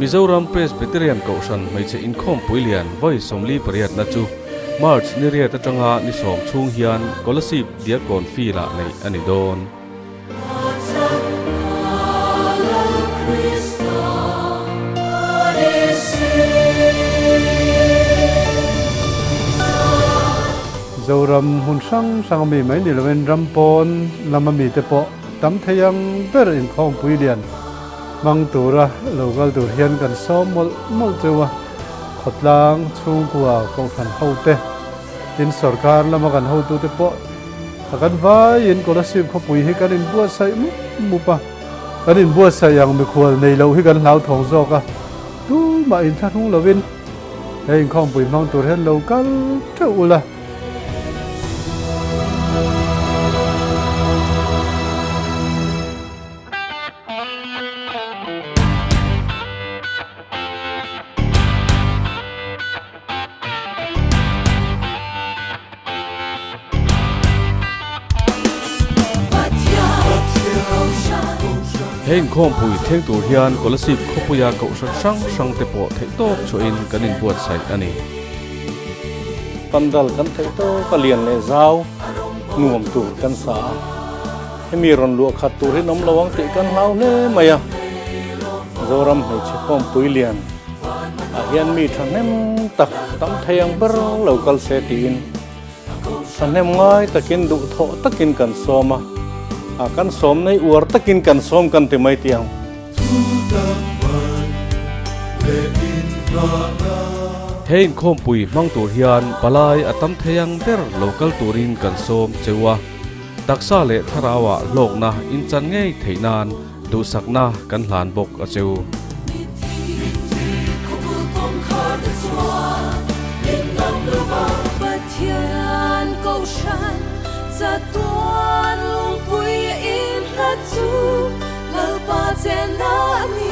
Mizoram Presbyterian Kausan mai che inkhom puilian voi somli pariat na chu March ni ria ta tanga ni som chung hian scholarship diakon fee la nei ani don Zoram hun sang mi mai ni loven rampon lama mi te po tam thayang ber in khom puilian mang tura local tur hian kan som mol chewa khotlang chung kwa ko khan hote in sarkar lama kan ho tu te po akan vai in scholarship kho pui hi kan in bua sai mu pa kan in bua sai yang mi khwal nei lo hi kan lau thong zo ka tu ma in tha thung lovin he in khom pui mang tur hen local thula Hein khom pui theng tur hian scholarship khopuya ko sang te po thei tok cho in kanin buat sai ani pandal kan thei to kalian le zau nuam tur kan sa hemi ron lu khat tur hinom lawang te kan lau le maya zoram hei che khom pui lian a hian mi thanem tak tam thayang ber local setin sanem ngai takin du tho takin kan soma akan som nei uar takin kan som kan te mai tiang Hein khom pui mang tur hian palai atam theyang ber local turin kan som chewa taksa le tharawa lokna in chan ngei theinan du sakna kan hlan bok a cheu Tuan lung pui in la chu lal pa chen na mi